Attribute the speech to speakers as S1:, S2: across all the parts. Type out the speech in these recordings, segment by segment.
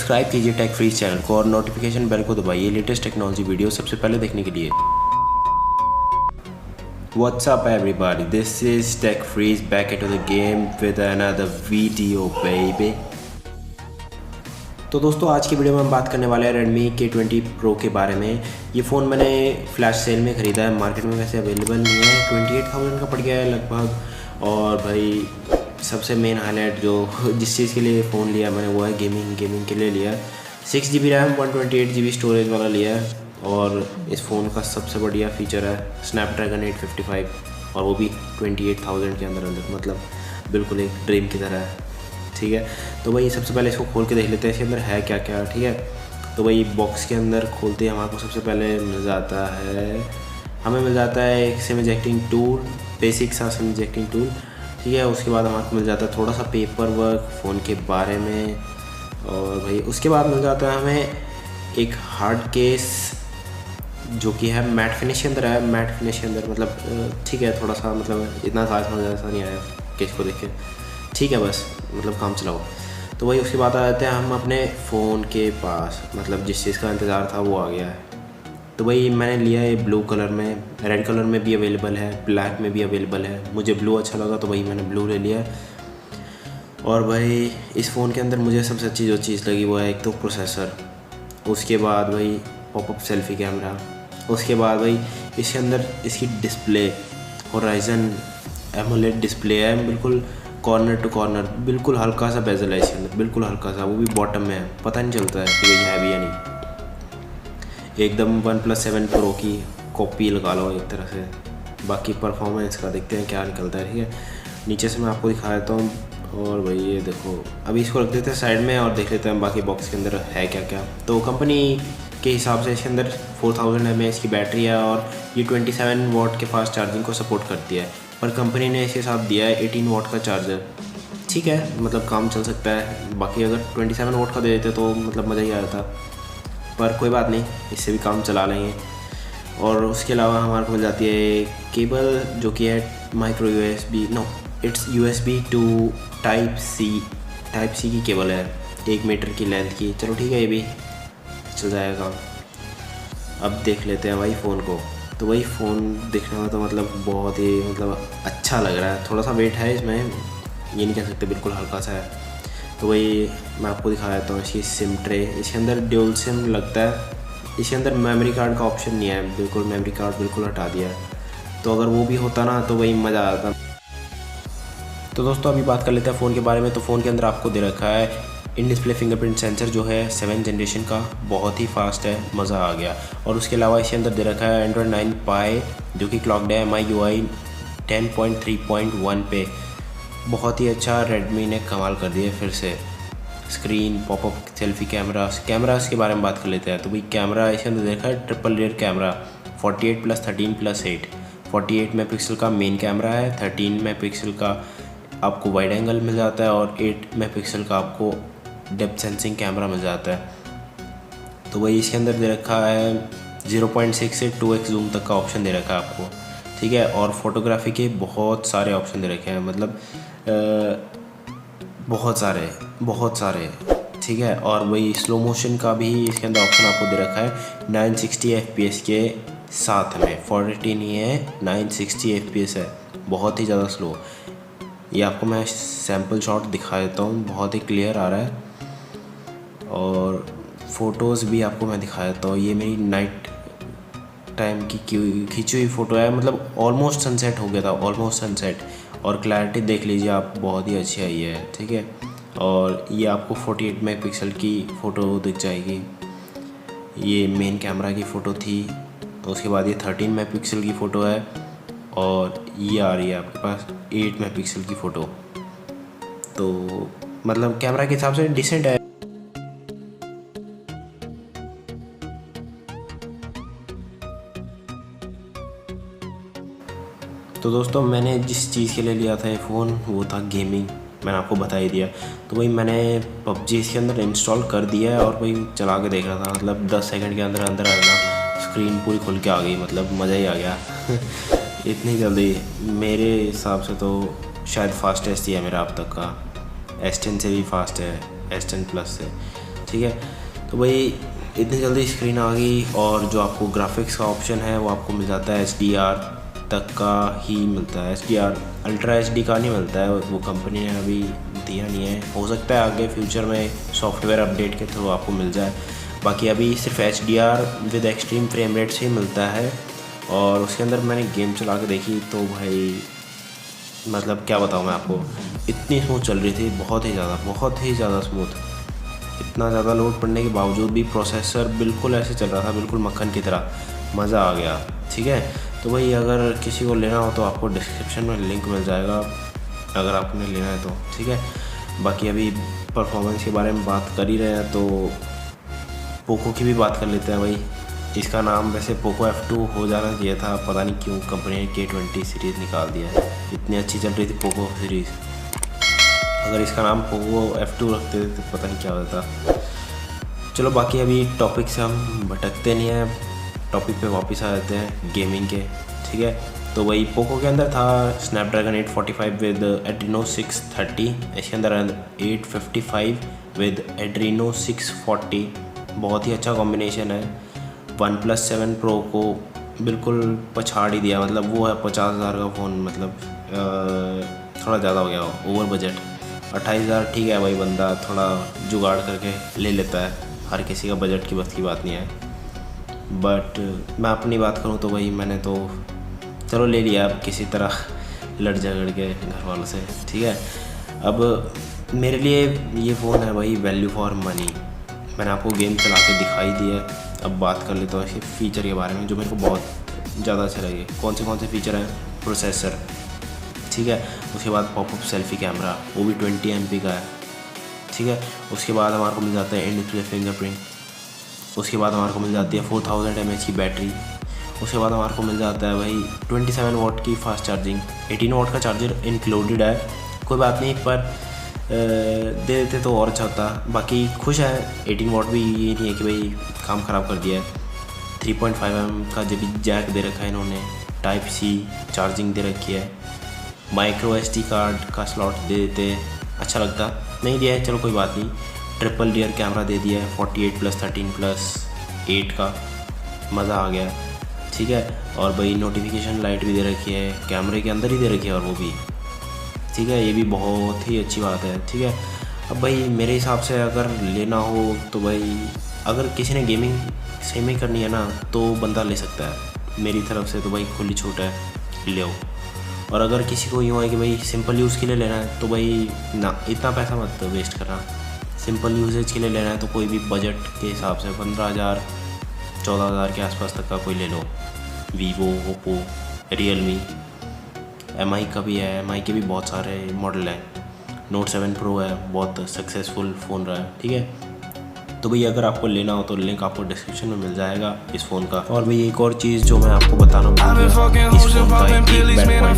S1: Subscribe कीजिए take freeze channel को और नोटिफिकेशन बेल को दबाइए लेटेस्ट टेक्नोलॉजी वीडियो सबसे पहले देखने के लिए। What's up everybody, this is Tech Freeze back into the game with another video baby। तो दोस्तों आज की वीडियो में हम बात करने वाले हैं Redmi K20 Pro के बारे में। ये फ़ोन मैंने फ्लैश सेल में ख़रीदा है, मार्केट में वैसे अवेलेबल नहीं है, 28,000 का पड़ गया है लगभग। और भाई सबसे मेन हाईलाइट जो जिस चीज़ के लिए फ़ोन लिया मैंने वो है गेमिंग के लिए लिया। 6GB रैम 128GB स्टोरेज वाला लिया है। और इस फ़ोन का सबसे बढ़िया फ़ीचर है स्नैपड्रैगन 855 और वो भी 28,000 के अंदर, मतलब बिल्कुल एक ड्रीम की तरह है। ठीक है, तो भाई सबसे पहले इसको खोल के देख लेते हैं इसके अंदर है क्या क्या। ठीक है, तो भाई बॉक्स के अंदर खोलते हैं हमारे सबसे पहले हमें मिल जाता है एक सिम इजेक्टिंग टूल, बेसिक सा सिम इजेक्टिंग टूल। ठीक है, उसके बाद हमारे मिल जाता है थोड़ा सा पेपर वर्क फ़ोन के बारे में। और भाई उसके बाद मिल जाता है हमें एक हार्ड केस जो कि है मैट फिनिश के अंदर है। मैट फिनिश के अंदर मतलब ठीक है, थोड़ा सा मतलब इतना खास मज़ा ऐसा नहीं आया केस को देख के, ठीक है बस मतलब काम चलाओ। तो वही उसके बाद आ जाते हैं हम अपने फ़ोन के पास, मतलब जिस चीज़ का इंतज़ार था वो आ गया है। तो भाई मैंने लिया है ब्लू कलर में, रेड कलर में भी अवेलेबल है, ब्लैक में भी अवेलेबल है। मुझे ब्लू अच्छा लगा तो भाई मैंने ब्लू ले लिया है। और भाई इस फ़ोन के अंदर मुझे सबसे अच्छी जो चीज़ लगी वो है एक तो प्रोसेसर, उसके बाद भाई पॉपअप सेल्फी कैमरा, उसके बाद भाई इसके अंदर इसकी डिस्प्ले होराइजन एमोलेड डिस्प्ले है, बिल्कुल कॉर्नर टू कॉर्नर, बिल्कुल हल्का सा बेजल है इसके अंदर, बिल्कुल हल्का सा, वो भी बॉटम में है, पता नहीं चलता है कि ये है भी या नहीं। एकदम OnePlus 7 Pro की कॉपी लगा लो एक तरह से। बाकी परफॉर्मेंस का देखते हैं क्या निकलता है। ठीक है, नीचे से मैं आपको दिखा देता हूँ। और भाई ये देखो, अभी इसको रख देते हैं साइड में और देख लेते हैं बाकी बॉक्स के अंदर है क्या क्या। तो कंपनी के हिसाब से इसके अंदर 4000 mAh की बैटरी है और ये 27 वाट के फास्ट चार्जिंग को सपोर्ट करती है। पर कंपनी ने इसके साथ दिया है 18 वाट का चार्जर। ठीक है, मतलब काम चल सकता है। बाकी अगर 27 वाट का दे देते तो मतलब मज़ा ही आ जाता, पर कोई बात नहीं, इससे भी काम चला लेंगे। और उसके अलावा हमारे को मिल जाती है केबल जो कि है micro USB, no it's USB to type C की केबल है, 1 मीटर की लेंथ की। चलो ठीक है, ये भी चल जाएगा। अब देख लेते हैं भाई फ़ोन को। तो वही फ़ोन देखने में तो मतलब बहुत ही मतलब अच्छा लग रहा है। थोड़ा सा वेट है इसमें, ये नहीं कह सकते बिल्कुल हल्का सा है। तो वही मैं आपको दिखा देता हूँ इसकी सिम ट्रे। इसके अंदर ड्यूल सिम लगता है, इसके अंदर मेमोरी कार्ड का ऑप्शन नहीं है, बिल्कुल मेमोरी कार्ड बिल्कुल हटा दिया है। तो अगर वो भी होता ना तो वही मज़ा आता। तो दोस्तों अभी बात कर लेते हैं फ़ोन के बारे में। तो फ़ोन के अंदर आपको दे रखा है इन डिस्प्ले फिंगरप्रिंट सेंसर जो है 7th जनरेशन का, बहुत ही फास्ट है, मज़ा आ गया। और उसके अलावा इसके अंदर दे रखा है Android 9 Pie जो कि क्लॉक्ड है MIUI 10.3.1 पे। बहुत ही अच्छा, रेडमी ने कमाल कर दिया फिर से। स्क्रीन पॉपअप सेल्फी कैमरास के बारे में बात कर लेते हैं। तो भाई कैमरा इसके अंदर देखा है ट्रिपल रियर कैमरा 48+13+8। 48 मेगापिक्सल का मेन कैमरा है, 13 मेगापिक्सल का आपको वाइड एंगल मिल जाता है और 8 मेगापिक्सल का आपको डेप्थ सेंसिंग कैमरा मिल जाता है। तो वही इसके अंदर दे रखा है 0.6 से 2x जूम तक का ऑप्शन दे रखा है आपको। ठीक है, और फोटोग्राफी के बहुत सारे ऑप्शन दे रखे हैं, मतलब बहुत सारे। ठीक है, और वही स्लो मोशन का भी इसके अंदर ऑप्शन आपको दे रखा है 960 FPS के साथ में। 480 नहीं है, 960 FPS है, बहुत ही ज़्यादा स्लो। ये आपको मैं सैम्पल शॉट दिखा देता हूँ, बहुत ही क्लियर आ रहा है। और फ़ोटोज़ भी आपको मैं दिखा देता हूँ। ये मेरी नाइट टाइम की खींची हुई फ़ोटो है, मतलब ऑलमोस्ट सनसेट हो गया था, ऑलमोस्ट सनसेट। और क्लैरिटी देख लीजिए आप, बहुत ही अच्छी आई है। ठीक है, और ये आपको 48 मेगापिक्सल की फ़ोटो दिख जाएगी। ये मेन कैमरा की फ़ोटो थी। उसके बाद ये 13 मेगापिक्सल की फ़ोटो है और ये आ रही है आपके पास 8 मेगापिक्सल की फ़ोटो। तो मतलब कैमरा के हिसाब से डिसेंट है। तो दोस्तों मैंने जिस चीज़ के लिए लिया था ये फ़ोन वो था गेमिंग, मैंने आपको बता ही दिया। तो भाई मैंने PUBG इसके अंदर इंस्टॉल कर दिया है और भाई चला के देख रहा था, मतलब 10 सेकंड के अंदर आना स्क्रीन पूरी खुल के आ गई, मतलब मज़ा ही आ गया इतनी जल्दी। मेरे हिसाब से तो शायद फास्टेस्ट ही है मेरा अब तक का, S10 से भी फास्ट है, S10 Plus से। ठीक है। तो भाई इतनी जल्दी स्क्रीन आ गई, और जो आपको ग्राफिक्स का ऑप्शन है वो आपको मिल जाता है HDR तक का ही मिलता है। HDR अल्ट्रा HD का नहीं मिलता है, वो कंपनी ने अभी दिया नहीं है। हो सकता है आगे फ्यूचर में सॉफ्टवेयर अपडेट के थ्रू आपको मिल जाए। बाकी अभी सिर्फ HDR with extreme frame rate से ही मिलता है। और उसके अंदर मैंने गेम चला के देखी तो भाई मतलब क्या बताऊँ मैं आपको, इतनी स्मूथ चल रही थी, बहुत ही ज़्यादा स्मूथ। इतना ज़्यादा लोड पड़ने के बावजूद भी प्रोसेसर बिल्कुल ऐसे चल रहा था, बिल्कुल मक्खन की तरह, मज़ा आ गया। ठीक है, तो भाई अगर किसी को लेना हो तो आपको डिस्क्रिप्शन में लिंक मिल जाएगा, अगर आपने लेना है तो। ठीक है, बाकी अभी परफॉर्मेंस के बारे में बात कर ही रहे हैं तो पोको की भी बात कर लेते हैं भाई। इसका नाम वैसे पोको F2 हो जाना चाहिए था, पता नहीं क्यों कंपनी ने K20 सीरीज़ निकाल दिया है। इतनी अच्छी चल रही थी पोको सीरीज़, अगर इसका नाम पोको F2 रखते थे तो पता नहीं क्या होता। चलो बाकी अभी टॉपिक से हम भटकते नहीं हैं, टॉपिक पे वापस आ जाते हैं गेमिंग के। ठीक है, तो वही पोको के अंदर था स्नैपड्रैगन 845 विद एड्रीनो 630, इसके अंदर 855 विद एड्रीनो 640, बहुत ही अच्छा कॉम्बिनेशन है। OnePlus 7 Pro को बिल्कुल पछाड़ ही दिया, मतलब वो है 50,000 का फ़ोन, मतलब थोड़ा ज़्यादा हो गया ओवर बजट। 28,000 ठीक है भाई, बंदा थोड़ा जुगाड़ करके ले लेता है, हर किसी का बजट की बस की बात नहीं है। बट मैं अपनी बात करूँ तो भाई मैंने तो चलो ले लिया, अब किसी तरह लड़ झगड़ के घर वालों से। ठीक है, अब मेरे लिए ये फ़ोन है भाई वैल्यू फॉर मनी। मैंने आपको गेम चला के दिखाई दिया है, अब बात कर लेता हूँ इसके फ़ीचर के बारे में जो मेरे को बहुत ज़्यादा अच्छे लगे। कौन से फ़ीचर हैं? प्रोसेसर, ठीक है, उसके बाद पॉपअप सेल्फी कैमरा, वो भी 20 MP का है। ठीक है, उसके बाद हमारे को मिल जाता है इन डिस्प्ले फिंगरप्रिंट, उसके बाद हमारे को मिल जाती है 4000 mAh की बैटरी, उसके बाद हमारे को मिल जाता है भाई 27 वाट की फास्ट चार्जिंग। 18 वाट का चार्जर इंक्लूडेड है, कोई बात नहीं, पर दे देते तो और अच्छा होता। बाकी खुश है, 18 वाट भी ये नहीं है कि भाई काम ख़राब कर दिया है। 3.5 mm का जैक दे रखा है इन्होंने, Type-C चार्जिंग दे रखी है, माइक्रो SD कार्ड का स्लॉट दे देते, अच्छा लगता। नहीं दिया है, चलो कोई बात नहीं। ट्रिपल रियर कैमरा दे दिया है 48+13+8 का, मज़ा आ गया। ठीक है, और भाई नोटिफिकेशन लाइट भी दे रखी है, कैमरे के अंदर ही दे रखी है, और वो भी ठीक है, ये भी बहुत ही अच्छी बात है। ठीक है, अब भाई मेरे हिसाब से अगर लेना हो तो भाई अगर किसी ने गेमिंग सेम ही करनी है ना तो बंदा ले सकता है, मेरी तरफ से तो भाई खुली छूट है, ले आओ। और अगर किसी को यूँ है कि भाई सिंपल यूज़ के लिए लेना है तो भाई ना, इतना पैसा मत वेस्ट करना। सिंपल यूजेज के लिए लेना है तो कोई भी बजट के हिसाब से 15,000 14,000 के आसपास तक का कोई ले लो। वीवो, ओप्पो, रियलमी, MI का भी है, MI के भी बहुत सारे मॉडल हैं। Note 7 Pro है, बहुत सक्सेसफुल फ़ोन रहा है। ठीक है, तो भैया अगर आपको लेना हो तो लिंक आपको डिस्क्रिप्शन में मिल जाएगा इस फ़ोन का। और भाई एक और चीज़ जो मैं आपको बताना भूल गया, इस फ़ोन का एक बैड पॉइंट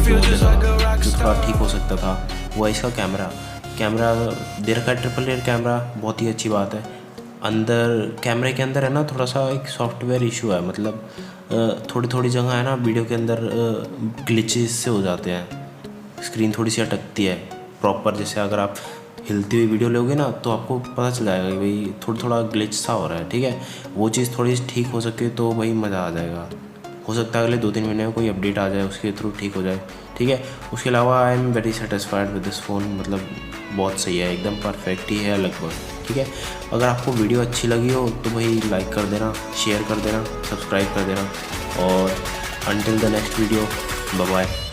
S1: जो थोड़ा ठीक हो सकता था वो है इसका कैमरा दे रखा है ट्रिपल रियर कैमरा, बहुत ही अच्छी बात है। अंदर कैमरे के अंदर है ना थोड़ा सा एक सॉफ्टवेयर इशू है, मतलब थोड़ी जगह है ना वीडियो के अंदर ग्लिचेस से हो जाते हैं, स्क्रीन थोड़ी सी अटकती है प्रॉपर। जैसे अगर आप हिलती हुई वीडियो लोगे ना तो आपको पता चल जाएगा कि भाई थोड़ा ग्लिच सा हो रहा है। ठीक है, वो चीज़ थोड़ी ठीक हो सके तो भाई मज़ा आ जाएगा। हो सकता है अगले 2-3 महीने में कोई अपडेट आ जाए उसके थ्रू ठीक हो जाए। ठीक है, उसके अलावा I am very satisfied with this phone, मतलब बहुत सही है, एकदम परफेक्ट ही है लगभग। ठीक है, अगर आपको वीडियो अच्छी लगी हो तो भाई लाइक कर देना, शेयर कर देना, सब्सक्राइब कर देना, और until the next video, bye bye.